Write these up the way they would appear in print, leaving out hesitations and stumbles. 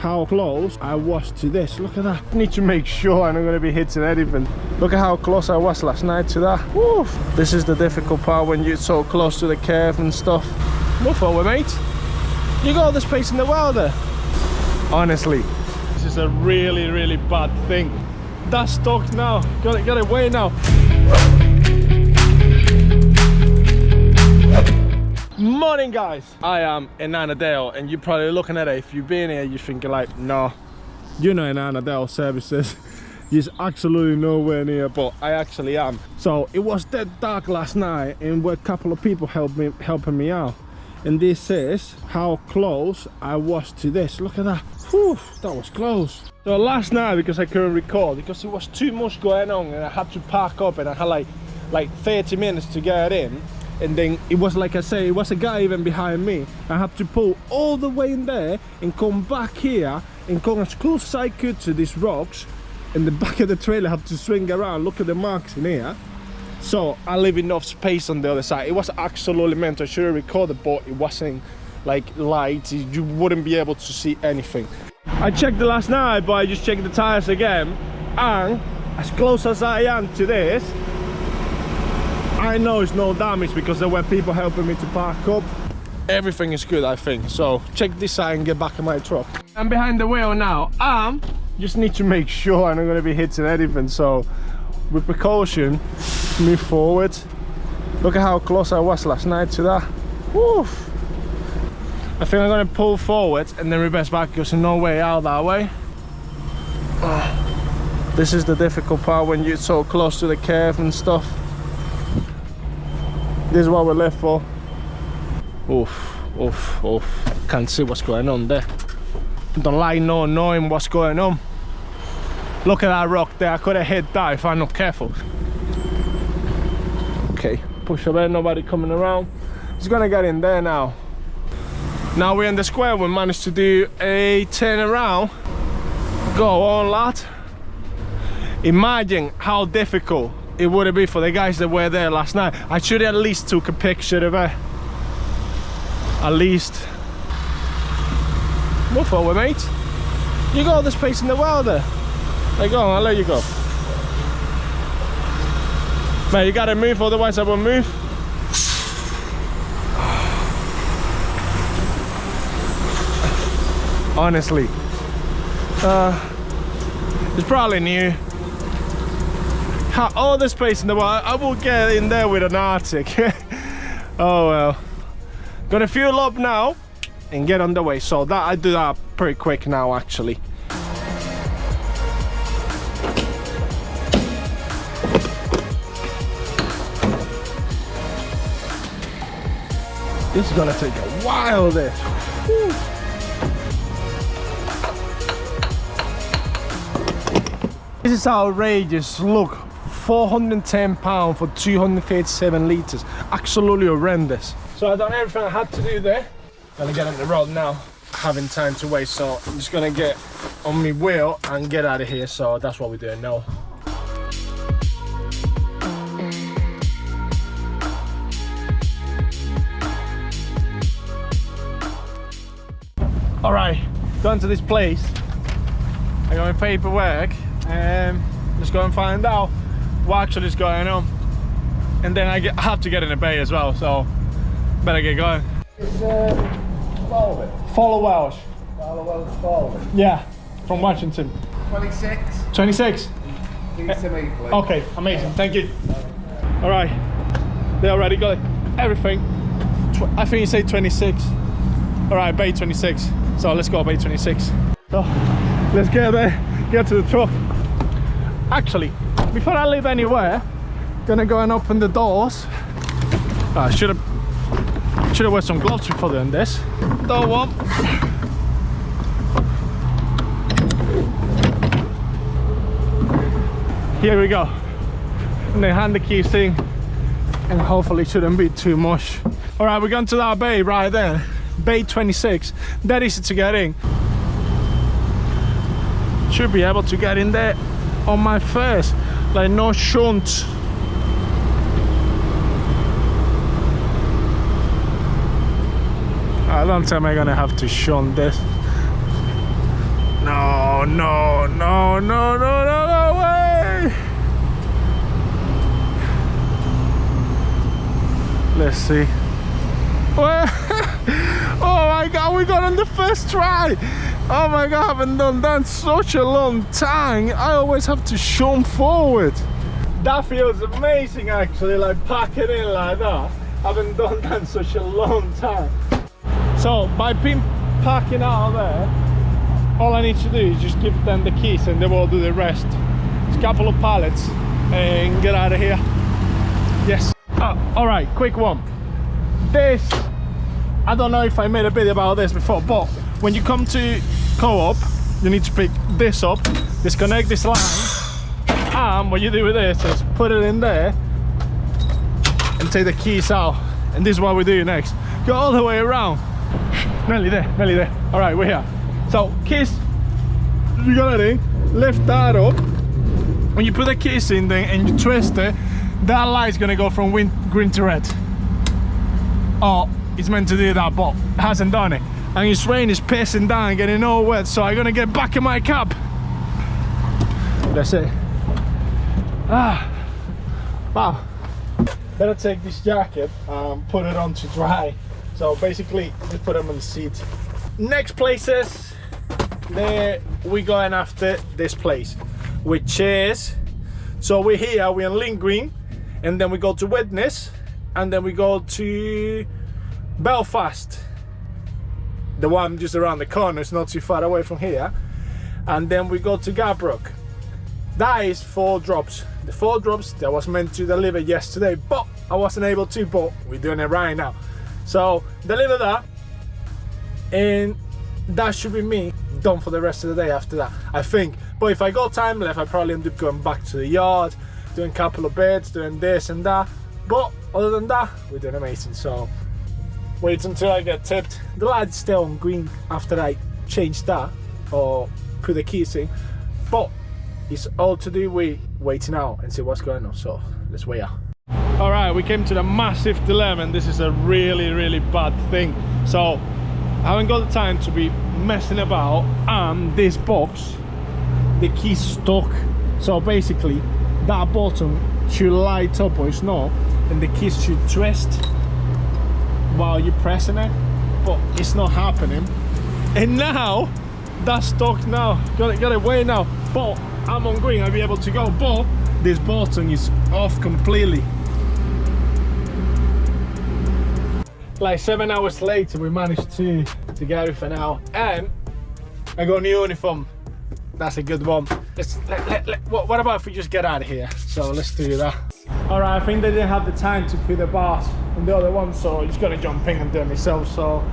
how close I was to this. Look at that. I need to make sure I'm not going to be hitting anything. Look at how close I was last night to that. Woo. This is the difficult part when you're so close to the curve and stuff. Move forward, mate. You got all the space in the world there. Honestly, this is a really, really bad thing. That's stuck now. Got it away now. Morning, guys. I am in Annandale, and you're probably looking at it. If you've been here, you're thinking like, no, you're not in Annandale services. You're absolutely nowhere near, but I actually am. So it was dead dark last night, and a couple of people helping me out. And this is how close I was to this. Look at that. Whew, that was close. So last night, because I couldn't record, because it was too much going on, and I had to park up, and I had like 30 minutes to get in. And then it was like I say, it was a guy even behind me. I had to pull all the way in there and come back here and come as close as I could to these rocks. In the back of the trailer, I had to swing around, look at the marks in here. So I leave enough space on the other side. It was absolutely meant to. I should have recorded, but it wasn't like light. You wouldn't be able to see anything. I checked it last night, but I just checked the tires again. And as close as I am to this, I know it's no damage because there were people helping me to park up. Everything is good, I think. So check this side and get back in my truck. I'm behind the wheel now. Just need to make sure I'm not going to be hitting anything. So with precaution, move forward. Look at how close I was last night to that. Woo. I think I'm going to pull forward and then reverse back because there's no way out that way. This is the difficult part when you're so close to the curve and stuff. This is what we're left for. Oof, oof, oof. Can't see what's going on there. Don't like no knowing what's going on. Look at that rock there. I could have hit that if I'm not careful. Okay, push away, nobody coming around. He's gonna get in there now. Now we're in the square. We managed to do a turn around. Go on, lad. Imagine how difficult it would have been for the guys that were there last night. I should have at least took a picture of it. At least. Move forward, mate. You got all the space in the world there. There you go, I'll let you go. Man, you gotta move, otherwise I won't move. Honestly. It's probably new. All the space in the world. I will get in there with an Arctic. Oh well. Gonna fuel up now and get on the way. So that I do that pretty quick now, actually. This is gonna take a while this. Woo. This is outrageous. Look, £410 for 237 litres. Absolutely horrendous. So I've done everything I had to do there. Gonna get on the road now, having time to wait. So I'm just gonna get on my wheel and get out of here. So that's what we're doing now. All right, gone to this place. I got my paperwork. Just go and find out what actually is going on, and then I have to get in a bay as well, so better get going. It's Follow Welsh. Yeah, from Washington. 26. 26. Give it to me, please. Okay, amazing, thank you. All right, they already got everything. I think you say 26. All right, bay 26. So let's go bay 26. So let's get there, get to the truck. Actually, before I leave anywhere, gonna go and open the doors. I should have wear some gloves before doing this. Door one. Here we go. And then hand the keys in, and hopefully it shouldn't be too much. All right, we're going to that bay right there. Bay 26. That easy to get in. Should be able to get in there on my first, like no shunt. I don't think I'm gonna have to shunt this. no, no, no, no, no, no, no way! Let's see. Well, oh my god, we got on the first try! Oh my god, I haven't done that in such a long time. I always have to shoot forward. That feels amazing actually, like packing in like that. I haven't done that in such a long time. So by packing out of there, all I need to do is just give them the keys and they will do the rest. Just a couple of pallets and get out of here. Yes. All right, quick one. This, I don't know if I made a video about this before, but when you come to Co-op, you need to pick this up, disconnect this line, and what you do with this is put it in there and take the keys out. And this is what we do next. Go all the way around. Nearly there, nearly there. All right, we're here. So keys, you got it in, lift that up. When you put the keys in there and you twist it, that light's gonna go from green to red. Oh, it's meant to do that, but it hasn't done it. And it's rain is pissing down, getting all wet, so I'm gonna get back in my cab. That's it. Ah, wow. Better take this jacket and put it on to dry. So basically, just put them on the seat. Next places, there we going after this place, which is, so we're here, we're in Link Green, and then we go to Widnes, and then we go to Belfast. The one just around the corner, it's not too far away from here. And then we go to Garbrook. That is 4 drops. The 4 drops that was meant to deliver yesterday, but I wasn't able to, but we're doing it right now. So deliver that, and that should be me done for the rest of the day after that, I think. But if I got time left, I probably end up going back to the yard, doing a couple of bits, doing this and that. But other than that, we're doing amazing. So wait until I get tipped. The light's still on green after I change that or put the keys in, but it's all to do with waiting out and see what's going on. So let's wait out. All right, we came to the massive dilemma, and this is a really bad thing. So I haven't got the time to be messing about, and this box, the key's stuck. So basically that button should light up, or it's not, and the keys should twist while you're pressing it, but it's not happening. And now that's stuck now. Got it away now, but I'm on green, I'll be able to go, but this button is off completely. Like 7 hours later, we managed to get everything out, and I got a new uniform. That's a good one. What about if we just get out of here? So let's do that. All right, I think they didn't have the time to put the bars on the other one, so I'm just gonna jump in and do it myself. So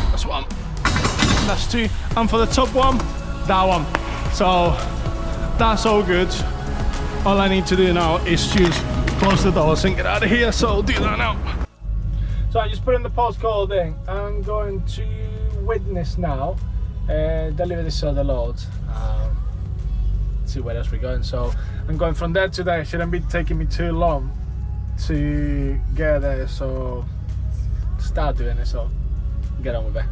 that's one, that's 2, and for the top one, that one. So that's all good. All I need to do now is just close the doors and get out of here, so I'll do that now. So I just put in the postcode in. I'm going to Widnes now, deliver this other load, see where else we're going. So I'm going from there today. It shouldn't be taking me too long to get there, so start doing it, so get on with it.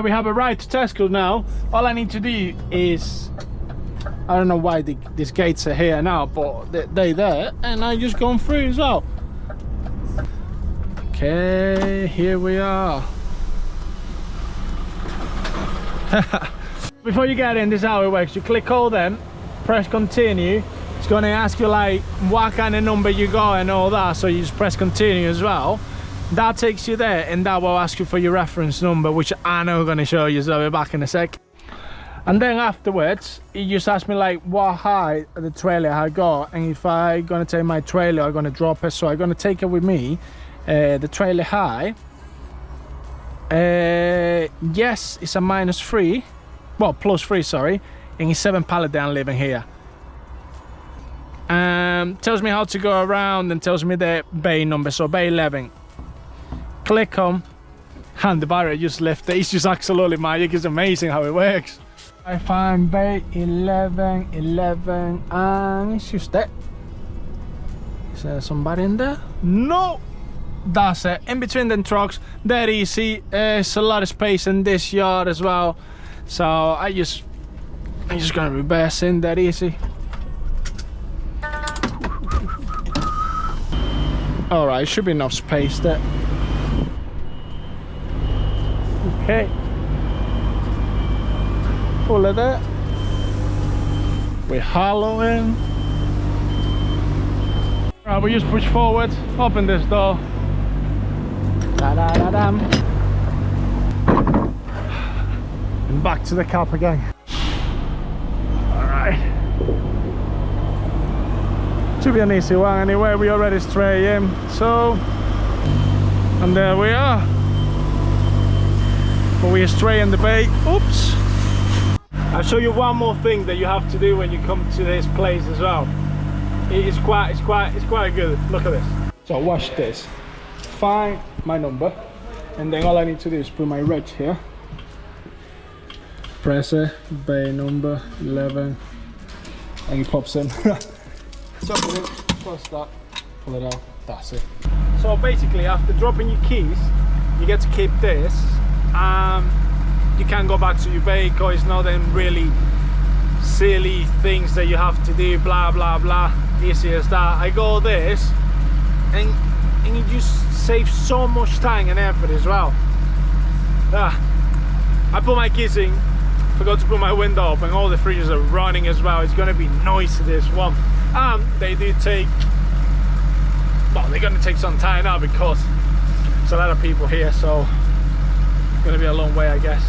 We have a ride to Tesco now. All I need to do is, I don't know why these gates are here now, but they're there, and I just gone through as well. Okay, here we are. Before you get in, this is how it works. You click all them, press continue. It's going to ask you like what kind of number you got and all that, so you just press continue as well. That takes you there, and that will ask you for your reference number, which I know I'm going to show you, so I'll be back in a sec. And then afterwards, it just asks me like what height the trailer I got, and if I'm going to take my trailer, I'm going to drop it. So I'm going to take it with me, the trailer high. Yes, it's a -3, well, +3, sorry, and it's 7 pallet down living here. tells me how to go around and tells me the bay number, so bay 11. Click on, and the barrier just lifted. It's just absolutely magic. It's amazing how it works. I find bay 11, and it's just it. Is there somebody in there? No! That's it. In between the trucks, that easy. There's a lot of space in this yard as well. So I'm just gonna reverse in that easy. Alright, should be enough space there. Okay. Pull it there. We're hollowing. Right, we just push forward, open this door. Da-da-da-dam. And back to the cap again. Alright. Should be an easy one anyway, we already stray in, so. And there we are. But we stray in the bay. Oops. I'll show you one more thing that you have to do when you come to this place as well. It's quite good. Look at this. So watch this. Find my number, and then all I need to do is put my reg here. Press it, bay number 11, and it pops in. So put it, press that, pull it out. That's it. So basically, after dropping your keys, you get to keep this. You can't go back to your vehicle. It's not them really silly things that you have to do, blah blah blah. Easy as that. I go this, and you just save so much time and effort as well. I put my keys in, forgot to put my window up, and all the fridges are running as well. It's gonna be noisy, this one. They do take, well, they're gonna take some time now because there's a lot of people here, so it's gonna be a long way, I guess.